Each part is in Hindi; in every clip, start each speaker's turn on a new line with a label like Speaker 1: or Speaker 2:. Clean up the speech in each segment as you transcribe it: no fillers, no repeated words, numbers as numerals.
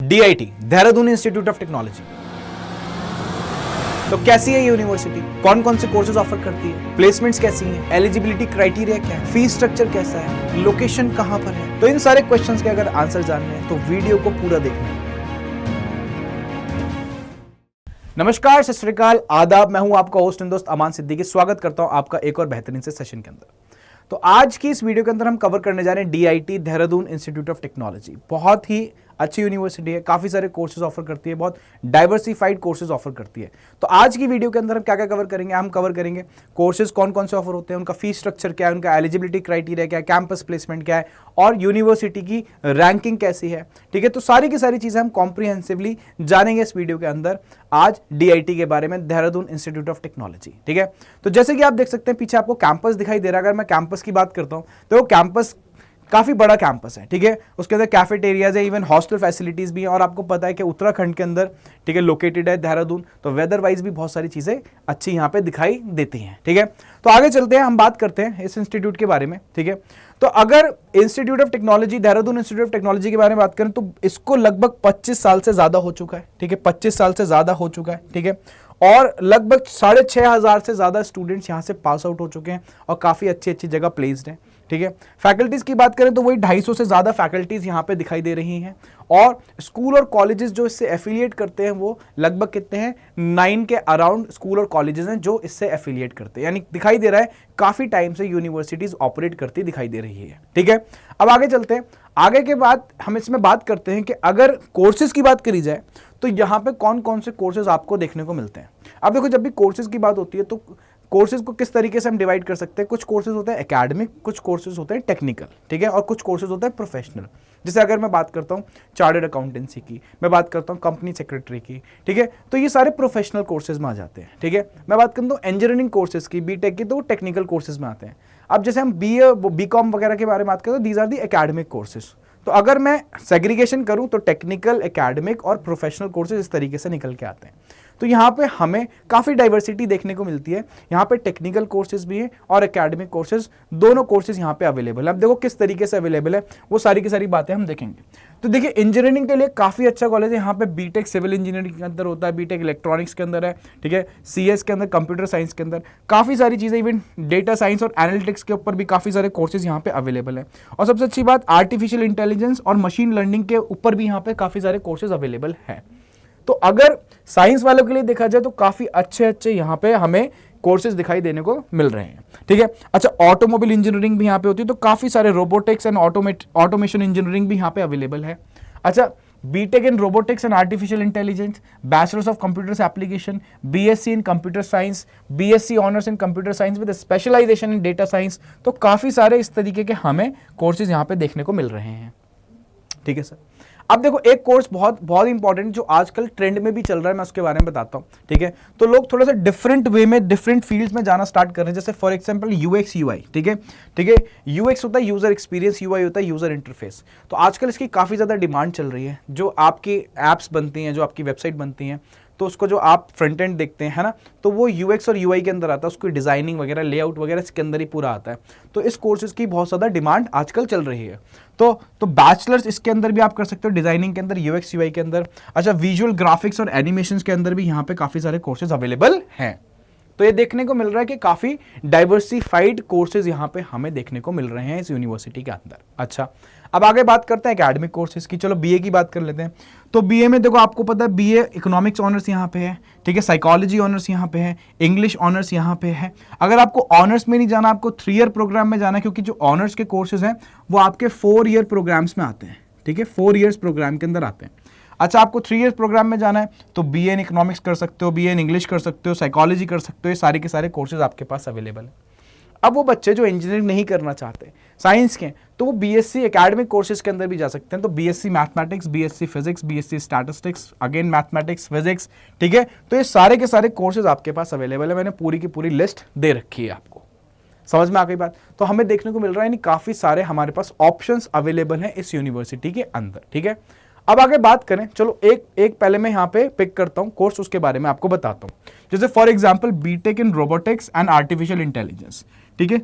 Speaker 1: DIT Dehradun institute of technology. तो कैसी है ये यूनिवर्सिटी, कौन कौन से कोर्सेज ऑफर करती है, प्लेसमेंट्स कैसी हैं, एलिजिबिलिटी क्राइटेरिया क्या है, फीस स्ट्रक्चर कैसा है, लोकेशन कहां पर है। तो इन सारे क्वेश्चंस के अगर आंसर जानने हैं तो वीडियो को पूरा देखना है। नमस्कार, सत श्री अकाल, आदाब। मैं हूं आपका होस्ट एंड दोस्त अमान सिद्दीकी। स्वागत करता हूं आपका एक और बेहतरीन से सेशन के अंदर। तो आज की इस वीडियो के अंदर हम कवर करने जा रहे हैं DIT Dehradun institute of technology. बहुत ही अच्छी यूनिवर्सिटी है, काफ़ी सारे कोर्सेज ऑफर करती है, बहुत डाइवर्सिफाइड कोर्सेज ऑफर करती है। तो आज की वीडियो के अंदर हम क्या क्या कवर करेंगे, हम कवर करेंगे कोर्सेज कौन कौन से ऑफर होते हैं, उनका फीस स्ट्रक्चर क्या है, उनका एलिजिबिलिटी क्राइटेरिया क्या है, कैंपस प्लेसमेंट क्या है और यूनिवर्सिटी की रैंकिंग कैसी है। ठीक है, तो सारी की सारी चीज़ें हम कॉम्प्रिहेंसिवली जानेंगे इस वीडियो के अंदर आज DIT के बारे में, देहरादून इंस्टीट्यूट ऑफ टेक्नोलॉजी। ठीक है, तो जैसे कि आप देख सकते हैं पीछे आपको कैंपस दिखाई दे रहा है। अगर मैं कैंपस की बात करता हूँ तो वो कैंपस काफी बड़ा कैंपस है। ठीक है, उसके अंदर कैफेटेरियाज है, इवन हॉस्टल फैसिलिटीज भी हैं। और आपको पता है कि उत्तराखंड के अंदर ठीक है लोकेटेड है देहरादून, तो वेदर वाइज भी बहुत सारी चीजें अच्छी यहाँ पे दिखाई देती हैं। ठीक है, तो आगे चलते हैं, हम बात करते हैं इस इंस्टीट्यूट के बारे में। ठीक है, तो अगर institute of technology, Dehradun institute of technology के बारे में बात करें तो इसको लगभग 25 साल से ज्यादा हो चुका है। ठीक है, 25 साल से ज्यादा हो चुका है। ठीक है, और लगभग 6,500 से ज्यादा स्टूडेंट्स यहाँ से पास आउट हो चुके हैं और काफी अच्छी अच्छी जगह प्लेस्ड हैं। ठीक है, फैकल्टीज की बात करें तो वही 250 से ज्यादा फैकल्टीज यहाँ पे दिखाई दे रही हैं। और स्कूल और कॉलेजेस जो इससे एफिलिएट करते हैं वो लगभग कितने हैं, 9 के अराउंड स्कूल और कॉलेजेस हैं जो इससे एफिलिएट करते हैं। यानी दिखाई दे रहा है काफी टाइम से यूनिवर्सिटीज ऑपरेट करती दिखाई दे रही है। ठीक है, अब आगे चलते हैं। आगे के बाद हम इसमें बात करते हैं कि अगर कोर्सेज की बात करी जाए तो यहाँ पे कौन कौन से कोर्सेज आपको देखने को मिलते हैं। अब देखो, जब भी कोर्सेज की बात होती है तो कोर्सेज को किस तरीके से हम डिवाइड कर सकते हैं। कुछ कोर्सेज होते हैं एकेडमिक, कुछ कोर्सेज होते हैं टेक्निकल। ठीक है, और कुछ कोर्सेज होते हैं प्रोफेशनल। जैसे अगर मैं बात करता हूँ चार्टर्ड अकाउंटेंसी की, मैं बात करता हूँ कंपनी सेक्रेटरी की। ठीक है, तो ये सारे प्रोफेशनल कोर्सेज में आ जाते हैं। ठीक है, मैं बात करता हूँ इंजीनियरिंग कोर्सेज की, बीटेक की, तो वो टेक्निकल कोर्सेज में आते हैं। अब जैसे हम BCom वगैरह के बारे में बात करें तो these are the academic courses. तो अगर मैं सेग्रीगेशन करूं तो टेक्निकल, एकेडमिक और प्रोफेशनल कोर्सेज इस तरीके से निकल के आते हैं। तो यहाँ पे हमें काफ़ी डाइवर्सिटी देखने को मिलती है। यहाँ पे टेक्निकल कोर्सेज भी हैं और एकेडमिक कोर्सेज, दोनों कोर्सेज यहाँ पे अवेलेबल है। अब देखो किस तरीके से अवेलेबल है, वो सारी की सारी बातें हम देखेंगे। तो देखिए, इंजीनियरिंग के लिए काफ़ी अच्छा कॉलेज है। यहाँ पे बीटेक सिविल इंजीनियरिंग के अंदर होता है, बीटेक इलेक्ट्रॉनिक्स के अंदर है। ठीक है, CS के अंदर, कंप्यूटर साइंस के अंदर काफ़ी सारी चीज़ें, इवन डेटा साइंस और एनालिटिक्स के ऊपर भी काफ़ी सारे कोर्सेज यहाँ पे अवेलेबल है। और सबसे अच्छी बात, आर्टिफिशियल इंटेलिजेंस और मशीन लर्निंग के ऊपर भी यहाँ पे काफ़ी सारे कोर्सेज अवेलेबल है। तो अगर साइंस वालों के लिए देखा जाए तो काफी अच्छे अच्छे यहाँ पे हमें कोर्सेज दिखाई देने को मिल रहे हैं। ठीक है, अच्छा, ऑटोमोबाइल इंजीनियरिंग भी यहाँ पे होती है, तो काफी सारे रोबोटिक्स एंड ऑटोमेशन इंजीनियरिंग भी यहाँ पे अवेलेबल है। अच्छा, BTech in robotics and artificial intelligence, bachelors of computers application, BSc in computer science, BSc honours in computer science with specialisation in data science. तो काफी सारे इस तरीके के हमें कोर्सेज यहाँ पे देखने को मिल रहे हैं। ठीक है सर, अब देखो एक कोर्स बहुत बहुत इंपॉर्टेंट जो आजकल ट्रेंड में भी चल रहा है, मैं उसके बारे में बताता हूँ। ठीक है, तो लोग थोड़ा सा डिफरेंट वे में डिफरेंट फील्ड्स में जाना स्टार्ट कर रहे हैं। जैसे फॉर एग्जांपल UX UI। ठीक है, ठीक है, UX होता है यूजर एक्सपीरियंस, UI होता है यूजर इंटरफेस। तो आजकल इसकी काफ़ी ज़्यादा डिमांड चल रही है। जो आपकी एप्स बनती हैं, जो आपकी वेबसाइट बनती हैं, तो उसको जो आप फ्रंट एंड देखते हैं, है ना, तो वो UX और UI के अंदर आता है। उसकी डिजाइनिंग वगैरह, लेआउट वगैरह इसके अंदर ही पूरा आता है। तो इस कोर्सेज की बहुत ज़्यादा डिमांड आजकल चल रही है। तो बैचलर्स इसके अंदर भी आप कर सकते हो, डिजाइनिंग के अंदर, UX UI के अंदर। अच्छा, विजुअल ग्राफिक्स और एनिमेशंस के अंदर भी यहाँ पे काफ़ी सारे कोर्सेज अवेलेबल हैं। तो ये देखने को मिल रहा है कि काफ़ी डाइवर्सिफाइड कोर्सेज यहाँ पे हमें देखने को मिल रहे हैं इस यूनिवर्सिटी के अंदर। अच्छा, अब आगे बात करते हैं एकेडमिक कोर्सेज की। चलो BA की बात कर लेते हैं। तो BA में देखो, आपको पता है BA इकोनॉमिक्स ऑनर्स यहाँ पे है। ठीक है, साइकोलॉजी ऑनर्स यहाँ पे है, इंग्लिश ऑनर्स यहाँ पे है। अगर आपको ऑनर्स में नहीं जाना, आपको 3 ईयर प्रोग्राम में जाना है, क्योंकि जो ऑनर्स के कोर्सेज हैं वो आपके 4 ईयर प्रोग्राम्स में आते हैं। ठीक है, 4 ईयर्स प्रोग्राम के अंदर आते हैं। अच्छा, आपको 3 ईयर प्रोग्राम में जाना है तो BA इन इकोनॉमिक्स कर सकते हो, BA इन इंग्लिश कर सकते हो, साइकोलॉजी कर सकते हो। ये सारे के सारे कोर्सेज आपके पास अवेलेबल है। अब वो बच्चे जो इंजीनियरिंग नहीं करना चाहते, साइंस के, तो वो BSc एकेडमिक कोर्सेज के अंदर भी जा सकते हैं। तो BSc mathematics, BSc physics, BSc statistics, again mathematics, physics. ठीक है, तो ये सारे के सारे कोर्सेज आपके पास अवेलेबल है। मैंने पूरी की पूरी लिस्ट दे रखी है आपको। समझ में आ गई बात? तो हमें देखने को मिल रहा है काफी सारे हमारे पास ऑप्शंस अवेलेबल हैं इस यूनिवर्सिटी के अंदर। ठीक है, अब आगे बात करें, चलो एक पहले मैं यहाँ पे पिक करता हूँ कोर्स, उसके बारे में आपको बताता हूँ। जैसे for example BTech in robotics and artificial intelligence. ठीक है,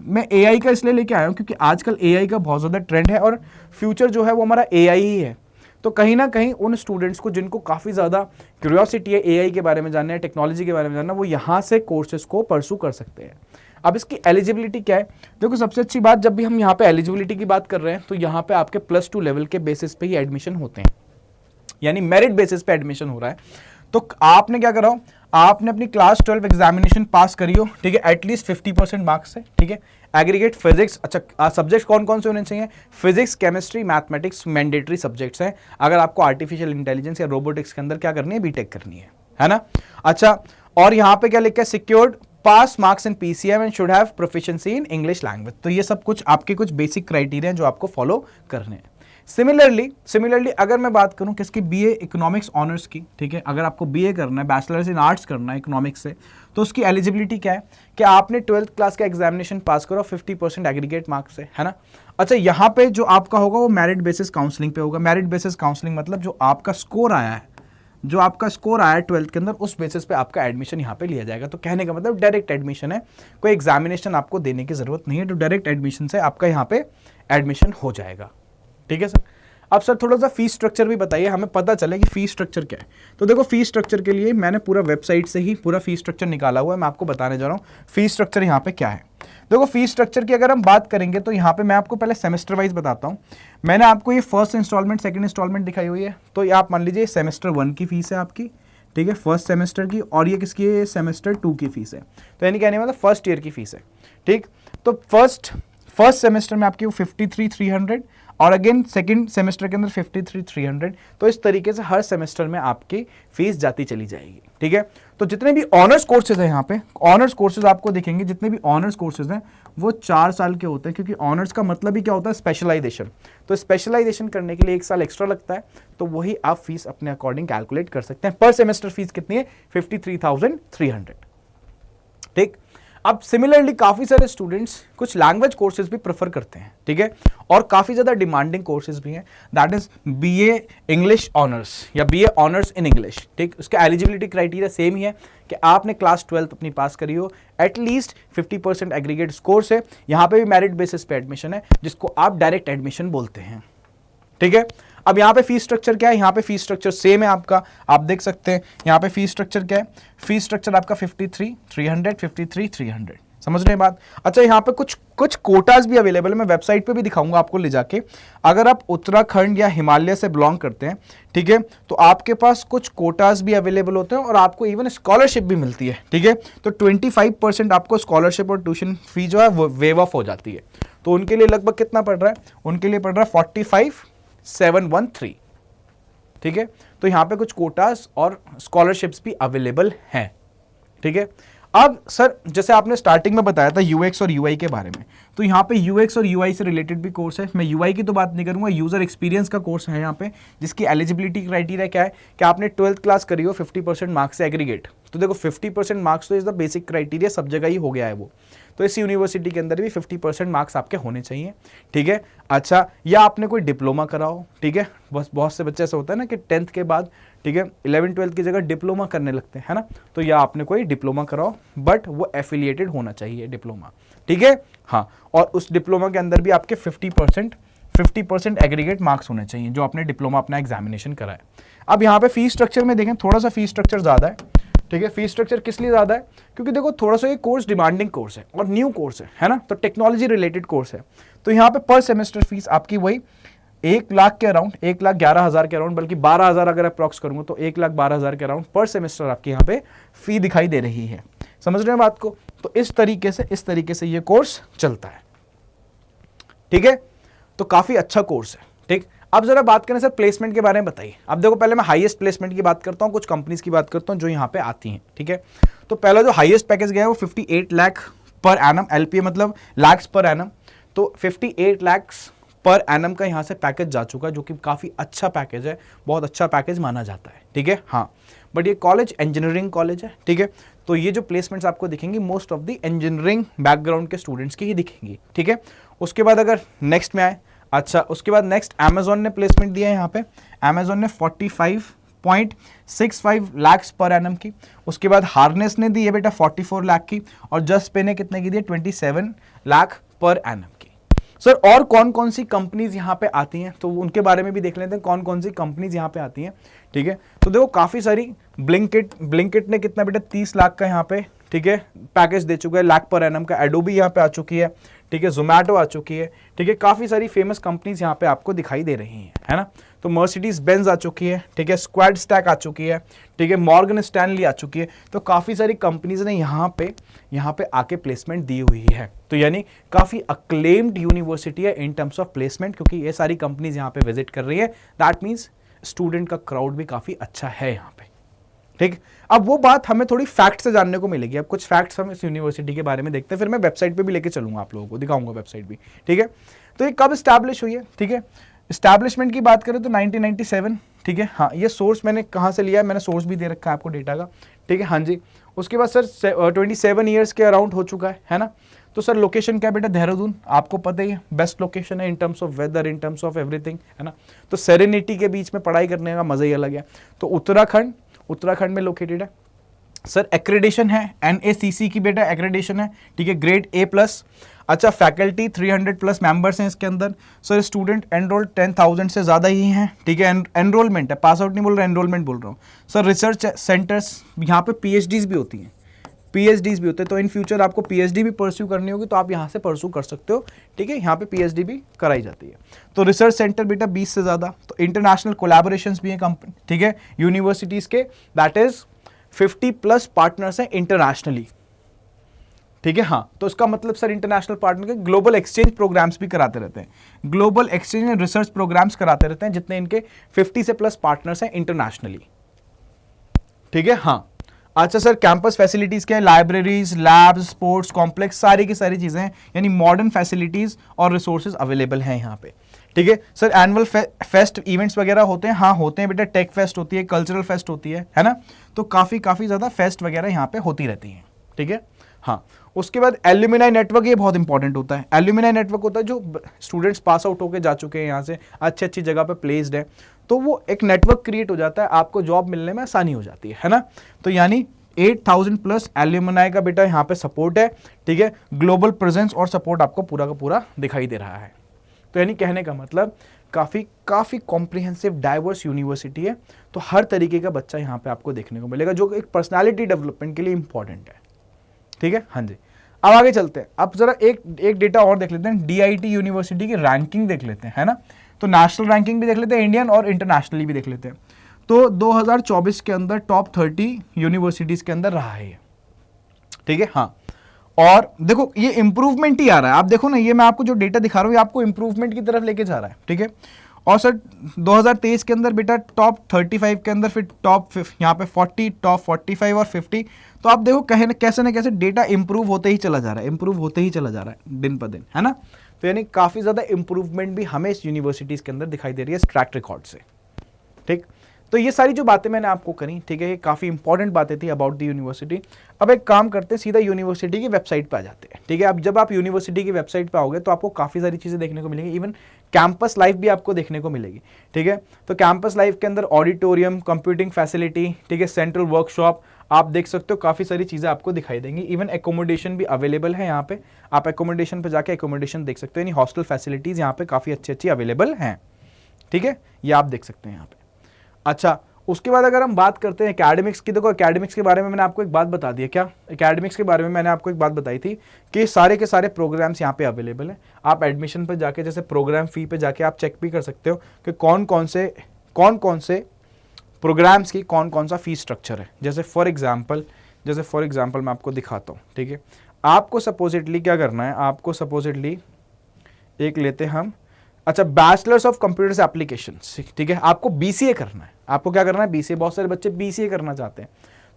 Speaker 1: मैं AI का इसलिए लेके आया हूँ क्योंकि आजकल AI का बहुत ज़्यादा ट्रेंड है और फ्यूचर जो है वो हमारा AI ही है। तो कहीं ना कहीं उन स्टूडेंट्स को जिनको काफ़ी ज़्यादा क्यूरियोसिटी है एआई के बारे में जानना है, टेक्नोलॉजी के बारे में जानना, वो यहाँ से कोर्सेज को परसू कर सकते हैं। अब इसकी एलिजिबिलिटी क्या है? देखो सबसे अच्छी बात, जब भी हम यहाँ पे एलिजिबिलिटी की बात कर रहे हैं तो यहाँ पे आपके +2 लेवल के बेसिस पे ही एडमिशन होते हैं, यानी मेरिट बेसिस पे एडमिशन हो रहा है। तो आपने क्या करा हो, आपने अपनी क्लास 12 एग्जामिनेशन पास करी हो, ठीक है, एटलीस्ट 50% मार्क्स से, ठीक है। एग्रीगेट फिजिक्स, अच्छा सब्जेक्ट कौन कौन से होने चाहिए? Physics, chemistry, mathematics mandatory subjects हैं अगर आपको आर्टिफिशियल इंटेलिजेंस या रोबोटिक्स के अंदर क्या करनी है, बीटेक करनी है ना। अच्छा, और यहाँ पे क्या लिखा है? Secured pass marks in PCM and should have proficiency in English language. तो ये सब कुछ आपके कुछ बेसिक क्राइटेरिया जो आपको फॉलो करने हैं। सिमिलरली अगर मैं बात करूं किसकी, बीए इकोनॉमिक्स ऑनर्स की, ठीक है, अगर आपको बीए करना है, बैचलर्स इन आर्ट्स करना है इकोनॉमिक्स से, तो उसकी एलिजिबिलिटी क्या है कि आपने 12th क्लास का एग्जामिनेशन पास करो 50% एग्रीगेट मार्क्स से, है ना। अच्छा, यहाँ पे जो आपका होगा वो मेरिट बेसिस काउंसलिंग पे होगा। मेरिट बेसिस काउंसलिंग मतलब जो आपका स्कोर आया है, 12th के अंदर, उस बेसिस पे आपका एडमिशन यहाँ पे लिया जाएगा। तो कहने का मतलब डायरेक्ट एडमिशन है, कोई एग्जामिनेशन आपको देने की जरूरत नहीं है, तो डायरेक्ट एडमिशन से आपका यहाँ पे एडमिशन हो जाएगा, ठीक है सर। अब सर थोड़ा सा फीस स्ट्रक्चर भी बताइए, हमें पता चले कि फीस स्ट्रक्चर क्या है। तो देखो फीस स्ट्रक्चर के लिए मैंने पूरा वेबसाइट से ही पूरा फीस स्ट्रक्चर निकाला हुआ है, मैं आपको बताने जा रहा हूँ फीस स्ट्रक्चर यहाँ पे क्या है। देखो फीस स्ट्रक्चर की अगर हम बात करेंगे तो यहाँ पे मैं आपको पहले सेमेस्टर वाइज बताता हूँ। मैंने आपको ये फर्स्ट इंस्टॉलमेंट, सेकंड इंस्टॉलमेंट दिखाई हुई है। तो ये आप मान लीजिए सेमेस्टर 1 की फीस है आपकी, ठीक है, फर्स्ट सेमेस्टर की, और ये किसकी है? सेमेस्टर 2 की फीस है। तो यानी कहने मतलब फर्स्ट ईयर की फीस है, ठीक। तो फर्स्ट सेमेस्टर में आपकी 53,300 और अगेन सेकंड सेमेस्टर के अंदर 53,300। तो इस तरीके से हर सेमेस्टर में आपकी फीस जाती चली जाएगी, ठीक है। तो जितने भी ऑनर्स कोर्सेज हैं यहाँ पे, ऑनर्स कोर्सेज आपको दिखेंगे, जितने भी ऑनर्स कोर्सेज हैं वो 4 साल के होते हैं, क्योंकि ऑनर्स का मतलब ही क्या होता है? स्पेशलाइजेशन। तो स्पेशलाइजेशन करने के लिए 1 साल एक्स्ट्रा लगता है, तो वही आप फीस अपने अकॉर्डिंग कैलकुलेट कर सकते हैं। पर सेमेस्टर फीस कितनी है? 53,300, ठीक। अब सिमिलरली काफी सारे स्टूडेंट्स कुछ लैंग्वेज कोर्सेज भी प्रेफर करते हैं, ठीक है, और काफी ज्यादा डिमांडिंग कोर्सेज भी हैं, that is BA English honours या बीए ऑनर्स इन इंग्लिश, ठीक। उसका एलिजिबिलिटी क्राइटेरिया सेम ही है कि आपने क्लास 12 अपनी पास करी हो, एटलीस्ट 50% एग्रीगेट स्कोर से। यहाँ पे भी मेरिट बेसिस पे एडमिशन है, जिसको आप डायरेक्ट एडमिशन बोलते हैं, ठीक है। अब यहाँ पे फीस स्ट्रक्चर क्या है? यहाँ पे फीस स्ट्रक्चर सेम है आपका, आप देख सकते हैं यहाँ पे फीस स्ट्रक्चर क्या है। फीस स्ट्रक्चर आपका 53,300 समझ रहे हैं बात। अच्छा, यहाँ पे कुछ कोटाज भी अवेलेबल है, मैं वेबसाइट पे भी दिखाऊंगा आपको ले जाके। अगर आप उत्तराखंड या हिमालय से बिलोंग करते हैं, ठीक है, तो आपके पास कुछ कोटाज भी अवेलेबल होते हैं और आपको इवन स्कॉलरशिप भी मिलती है, ठीक है। तो 25% आपको स्कॉलरशिप और ट्यूशन फी जो है वो वेव ऑफ हो जाती है। तो उनके लिए लगभग कितना पड़ रहा है? उनके लिए पड़ रहा है 45,713, ठीक है। तो यहां पे कुछ कोटास और स्कॉलरशिप्स भी अवेलेबल हैं, ठीक है। अब सर जैसे आपने स्टार्टिंग में बताया था यूएक्स और यूआई के बारे में, तो यहाँ पे यूएक्स और यूआई से रिलेटेड भी कोर्स है। मैं यूआई की तो बात नहीं करूंगा, यूजर एक्सपीरियंस का कोर्स है यहाँ पे, जिसकी एलिजिबिलिटी क्राइटेरिया क्या है कि आपने 12th क्लास करी हो 50% मार्क्स से एग्रीगेट। तो देखो 50% मार्क्स तो इज द बेसिक क्राइटेरिया, सब जगह ही हो गया है वो। तो इस यूनिवर्सिटी के अंदर भी 50% मार्क्स आपके होने चाहिए, ठीक है। अच्छा, या आपने कोई डिप्लोमा कराओ, ठीक है, बस बहुत से बच्चे ऐसा होता है ना कि 10th के बाद, ठीक है, 11th-12th की जगह डिप्लोमा करने लगते हैं, है ना। तो या आपने कोई डिप्लोमा कराओ, बट वो एफिलिएटेड होना चाहिए डिप्लोमा, ठीक है। हाँ, और उस डिप्लोमा के अंदर भी आपके 50% एग्रीगेट मार्क्स होने चाहिए जो आपने डिप्लोमा अपना एग्जामिनेशन करा है। अब यहाँ पे फीस स्ट्रक्चर में देखें, थोड़ा सा फीस स्ट्रक्चर ज़्यादा है, ठीक है। फीस स्ट्रक्चर किस लिए ज़्यादा है? क्योंकि देखो थोड़ा सा ये कोर्स डिमांडिंग कोर्स है और न्यू कोर्स है ना, तो टेक्नोलॉजी रिलेटेड कोर्स है। तो यहाँ पे पर सेमेस्टर फीस आपकी वही 1 लाख के अराउंड, 1,11,000 के अराउंड, बल्कि 12,000 अगर अप्रॉक्स करूंगा तो 1,12,000 के अराउंड पर सेमेस्टर आपकी यहाँ पे फी दिखाई दे रही है। समझ रहे हैं बात को? तो इस तरीके से ये कोर्स चलता है, ठीक है। तो काफी अच्छा कोर्स है, ठीक। अब जरा बात करें सर प्लेसमेंट के बारे में बताइए। अब देखो पहले मैं हाईएस्ट प्लेसमेंट की बात करता हूँ, कुछ कंपनीज की बात करता हूँ जो यहाँ पे आती हैं, ठीक है। तो पहला जो हाईएस्ट पैकेज गया है वो 58 लाख पर एनम, एलपीए मतलब लैक्स पर एनम। तो 58 लाख्स पर एनम का यहाँ से पैकेज जा चुका है, जो कि काफ़ी अच्छा पैकेज है, बहुत अच्छा पैकेज माना जाता है, ठीक है। हाँ, बट ये कॉलेज इंजीनियरिंग कॉलेज है, ठीक है। तो ये जो प्लेसमेंट्स आपको दिखेंगी most of the engineering background के स्टूडेंट्स की ही दिखेंगी, ठीक है। उसके बाद अगर नेक्स्ट में आए, अच्छा उसके बाद नेक्स्ट अमेजोन ने प्लेसमेंट दिया है यहाँ पे। अमेजोन ने 45.65 लाख्स पर एनम की। उसके बाद हार्नेस ने दी है बेटा 44 लाख की, और जस्ट पे ने कितने की दी है? 27 लाख पर एनम की। सर और कौन कौन सी कंपनीज यहाँ पे आती हैं, तो उनके बारे में भी देख लेते हैं कौन कौन सी कंपनीज यहाँ पे आती हैं। ठीक है, तो देखो काफ़ी सारी, ब्लिंकिट ने कितना बेटा 30 लाख का यहाँ पे, ठीक है, पैकेज दे चुका है, लाख पर एनम का। एडोबी यहाँ पे आ चुकी है, ठीक है, जोमैटो आ चुकी है, ठीक है, काफ़ी सारी फेमस कंपनीज यहाँ पे आपको दिखाई दे रही हैं, है ना। तो मर्सिडीज बेंज आ चुकी है, ठीक है, स्क्वाड स्टैक आ चुकी है, ठीक है, मॉर्गन स्टैनली आ चुकी है। तो काफ़ी सारी कंपनीज ने यहाँ पे आके प्लेसमेंट दी हुई है। तो यानी काफ़ी अक्लेम्ड यूनिवर्सिटी है इन टर्म्स ऑफ प्लेसमेंट, क्योंकि ये सारी कंपनीज यहाँ पे विजिट कर रही है। दैट मीन्स स्टूडेंट का क्राउड भी काफ़ी अच्छा है यहाँ पे। ठीक, अब वो बात हमें थोड़ी फैक्ट से जानने को मिलेगी। अब कुछ फैक्ट्स हम इस यूनिवर्सिटी के बारे में देखते हैं, फिर मैं वेबसाइट पे भी लेके चलूंगा, आप लोगों को दिखाऊंगा वेबसाइट भी। ठीक है, तो ये कब स्टैब्लिश हुई है? ठीक है, स्टैब्लिशमेंट की बात करें तो 1997। ठीक है, हाँ, ये सोर्स मैंने कहाँ से लिया है, मैंने सोर्स भी दे रखा है आपको डेटा का। ठीक है, हाँ जी। उसके बाद सर 27 ईयर्स के अराउंड हो चुका है ना। तो सर लोकेशन क्या बेटा? देहरादून, आपको पता ही है बेस्ट लोकेशन है in terms of weather, in terms of everything, है ना। तो सेरेनिटी के बीच में पढ़ाई करने का मजा ही अलग है। तो उत्तराखंड में लोकेटेड है सर। एक्रेडिशन है NACC की बेटा, एक्रेडिशन है, ठीक है, ग्रेड A+। अच्छा, फैकल्टी 300 प्लस मेंबर्स हैं इसके अंदर। सर स्टूडेंट एनरोल्ड 10,000 से ज़्यादा ही हैं, ठीक है। एनरोलमेंट है, पास आउट नहीं बोल रहा, एनरोलमेंट बोल रहा हूँ। सर रिसर्च सेंटर्स, यहाँ पे PhDs भी होती हैं, PhDs भी होते हैं। तो इन फ्यूचर आपको PhD भी परस्यू करनी होगी तो आप यहाँ से परस्यू कर सकते हो, ठीक है। यहाँ पे PhD भी कराई जाती है। तो रिसर्च सेंटर बेटा 20 से ज़्यादा। तो इंटरनेशनल कोलैबोरेशंस भी हैं कंपनी, ठीक है, यूनिवर्सिटीज़ के। दैट इज़ 50+ पार्टनर्स हैं इंटरनेशनली, ठीक है। हाँ, तो इसका मतलब सर इंटरनेशनल पार्टनर के ग्लोबल एक्सचेंज प्रोग्राम्स भी कराते रहते हैं, global exchange and research programmes कराते रहते हैं, जितने इनके 50 से प्लस पार्टनर्स हैं इंटरनेशनली, ठीक है। हाँ, अच्छा सर कैंपस फैसिलिटीज क्या है? लाइब्रेरीज, लैब्स, स्पोर्ट्स कॉम्प्लेक्स, सारी की सारी चीजें हैं, यानी मॉडर्न फैसिलिटीज और रिसोर्सेज अवेलेबल हैं यहाँ पे, ठीक है। सर एनुअल फेस्ट इवेंट्स वगैरह होते हैं, हाँ होते हैं बेटा। टेक फेस्ट होती है, कल्चरल फेस्ट होती है ना। तो काफ़ी ज़्यादा फेस्ट वगैरह यहाँ पे होती रहती हैं, ठीक है। हाँ, उसके बाद एल्यूमिनाई नेटवर्क, ये बहुत इंपॉर्टेंट होता है। एल्यूमिनाई नेटवर्क होता है जो स्टूडेंट्स पास आउट होकर जा चुके हैं यहाँ से, अच्छी जगह पे प्लेस्ड है, तो वो एक नेटवर्क क्रिएट हो जाता है, आपको जॉब मिलने में आसानी हो जाती है ना। तो यानी 8,000 प्लस एल्यूमिनाई का बेटा यहाँ पे सपोर्ट है, ठीक है। ग्लोबल प्रेजेंस और सपोर्ट आपको पूरा का पूरा दिखाई दे रहा है। तो यानी कहने का मतलब काफ़ी कॉम्प्रिहेंसिव डाइवर्स यूनिवर्सिटी है। तो हर तरीके का बच्चा यहाँ पे आपको देखने को मिलेगा, जो एक पर्सनालिटी डेवलपमेंट के लिए इंपॉर्टेंट है, ठीक है। हाँ जी, अब आगे चलते हैं। अब जरा एक डेटा और देख लेते हैं, DIT यूनिवर्सिटी की रैंकिंग देख लेते हैं, है ना। तो नेशनल रैंकिंग भी देख लेते हैं, इंडियन और इंटरनेशनली भी देख लेते हैं। तो 2024 के अंदर टॉप 30 यूनिवर्सिटीज़ के अंदर रहा है, ठीक है। हाँ, और देखो ये इंप्रूवमेंट ही आ रहा है। आप देखो ना, ये मैं आपको जो डेटा दिखा रहा हूँ ये आपको इंप्रूवमेंट की तरफ लेके जा रहा है, ठीक है। और सर 2023 के अंदर बेटा टॉप 35 के अंदर, फिर टॉप यहाँ पे 40, टॉप 45 और 50। तो आप देखो कैसे ना कैसे डेटा इंप्रूव होते ही चला जा रहा है, दिन पर दिन, है ना। तो यानी काफ़ी ज़्यादा इंप्रूवमेंट भी हमें इस यूनिवर्सिटीज़ के अंदर दिखाई दे रही है इस ट्रैक रिकॉर्ड से, ठीक। तो ये सारी जो बातें मैंने आपको करी, ठीक है, ये काफ़ी इंपॉर्टेंट बातें थी अबाउट द यूनिवर्सिटी। अब एक काम करते हैं, सीधा यूनिवर्सिटी की वेबसाइट पे आ जाते हैं, ठीक है। अब जब आप यूनिवर्सिटी की वेबसाइट पे आओगे तो आपको काफ़ी सारी चीज़ें देखने को मिलेंगी, इवन कैंपस लाइफ भी आपको देखने को मिलेगी, ठीक है। तो कैंपस लाइफ के अंदर ऑडिटोरियम, कंप्यूटिंग फैसिलिटी, ठीक है, सेंट्रल वर्कशॉप, आप देख सकते हो काफ़ी सारी चीज़ें आपको दिखाई देंगी। इवन एकोमोडेशन भी अवेलेबल है यहाँ पे, आप एकोमोडेशन पे जाके एकोमोडेशन देख सकते हो, यानी हॉस्टल फैसिलिटीज़ यहाँ पे काफ़ी अच्छी अवेलेबल हैं, ठीक है, ये आप देख सकते हैं यहाँ पे। अच्छा, उसके बाद अगर हम बात करते हैं एकेडमिक्स की, देखो एकेडमिक्स के बारे में मैंने आपको एक बात बता दी है। क्या एकेडमिक्स के बारे में मैंने आपको एक बात बताई थी कि सारे के सारे प्रोग्राम्स यहाँ पे अवेलेबल हैं। आप एडमिशन पर जाके, जैसे प्रोग्राम फी पे जाके आप चेक भी कर सकते हो कि कौन कौन से प्रोग्राम्स की कौन सा फी स्ट्रक्चर है। जैसे फॉर एग्जाम्पल मैं आपको दिखाता हूँ, ठीक है। आपको सपोजिटली क्या करना है, आपको सपोजिटली एक लेते हैं हम, अच्छा, बैचलर्स ऑफ कंप्यूटर्स एप्लीकेशंस, ठीक है। आपको BCA करना है, आपको क्या करना है, BCA। बहुत सारे बच्चे BCA करना चाहते हैं,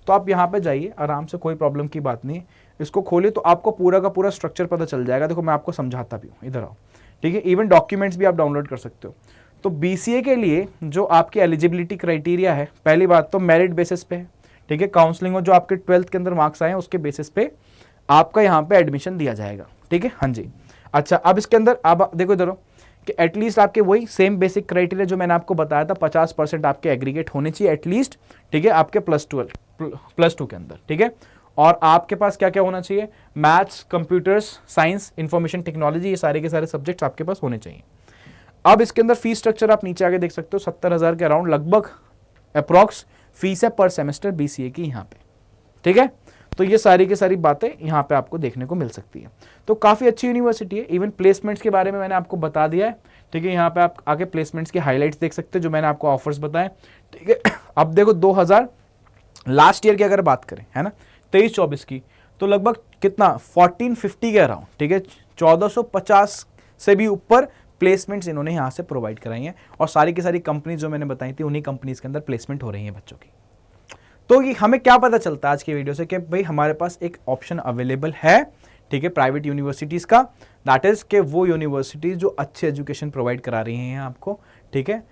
Speaker 1: तो आप यहाँ पे जाइए आराम से, कोई प्रॉब्लम की बात नहीं है। इसको खोलिए तो आपको पूरा का पूरा स्ट्रक्चर पता चल जाएगा। देखो मैं आपको समझाता भी हूँ, इधर आओ, ठीक है। इवन डॉक्यूमेंट्स भी आप डाउनलोड कर सकते हो। तो BCA के लिए जो आपकी एलिजिबिलिटी क्राइटेरिया है, पहली बात तो मेरिट बेसिस पे है, ठीक है। काउंसलिंग और जो आपके 12th के अंदर मार्क्स आए हैं उसके बेसिस पे आपका यहाँ पे एडमिशन दिया जाएगा, ठीक है। हाँ जी, अच्छा, अब इसके अंदर आप देखो इधर कि एटलीस्ट आपके वही सेम बेसिक क्राइटेरिया जो मैंने आपको बताया था, 50% आपके एग्रीगेट होने चाहिए एटलीस्ट, ठीक है, आपके +2 के अंदर, ठीक है। और आपके पास क्या क्या होना चाहिए, maths, computers, science, information technology, ये सारे के सारे सब्जेक्ट्स आपके पास होने चाहिए। अब इसके अंदर फीस स्ट्रक्चर आप नीचे आगे देख सकते हो, 70,000 के अराउंड लगभग अप्रॉक्स फीस है पर सेमेस्टर बीसीए की यहाँ पे, ठीक है। तो ये सारी की सारी बातें यहाँ पे आपको देखने को मिल सकती है। तो काफ़ी अच्छी यूनिवर्सिटी है। इवन प्लेसमेंट्स के बारे में मैंने आपको बता दिया है, ठीक है। यहाँ पे आप आगे प्लेसमेंट्स के हाईलाइट्स देख सकते हैं जो मैंने आपको ऑफर्स बताए, ठीक है। अब देखो 2000 लास्ट ईयर की अगर बात करें, है ना, 23-24 की, तो लगभग कितना 1450 के अराउंड, ठीक है, 1450 से भी ऊपर प्लेसमेंट्स इन्होंने यहाँ से प्रोवाइड कराई हैं। और सारी की सारी कंपनीज जो मैंने बताई थी, उन्हीं कंपनीज के अंदर प्लेसमेंट हो रही हैं बच्चों की। तो ये हमें क्या पता चलता है आज की वीडियो से कि भाई हमारे पास एक ऑप्शन अवेलेबल है, ठीक है, प्राइवेट यूनिवर्सिटीज़ का, दैट इज़ कि वो यूनिवर्सिटीज़ जो अच्छे एजुकेशन प्रोवाइड करा रही हैं आपको, ठीक है,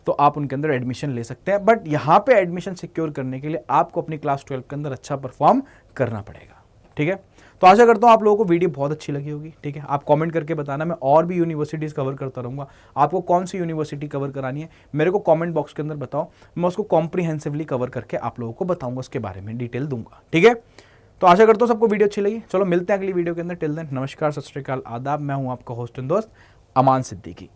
Speaker 1: तो आप उनके अंदर एडमिशन ले सकते हैं। बट यहाँ पे एडमिशन सिक्योर करने के लिए आपको अपनी क्लास 12 के अंदर अच्छा परफॉर्म करना पड़ेगा, ठीक है। तो आशा करता हूँ आप लोगों को वीडियो बहुत अच्छी लगी होगी, ठीक है। आप कमेंट करके बताना, मैं और भी यूनिवर्सिटीज़ कवर करता रहूँगा। आपको कौन सी यूनिवर्सिटी कवर करानी है मेरे को कमेंट बॉक्स के अंदर बताओ, मैं उसको कॉम्प्रिहेंसिवली कवर करके आप लोगों को बताऊँगा, उसके बारे में डिटेल दूंगा, ठीक है। तो आशा करता हूँ सबको वीडियो अच्छी लगी। चलो मिलते हैं अगली वीडियो के अंदर। टिल देन नमस्कार, सत श्री अकाल, आदाब। मैं हूँ आपका होस्ट एंड दोस्त अमान सिद्दीकी।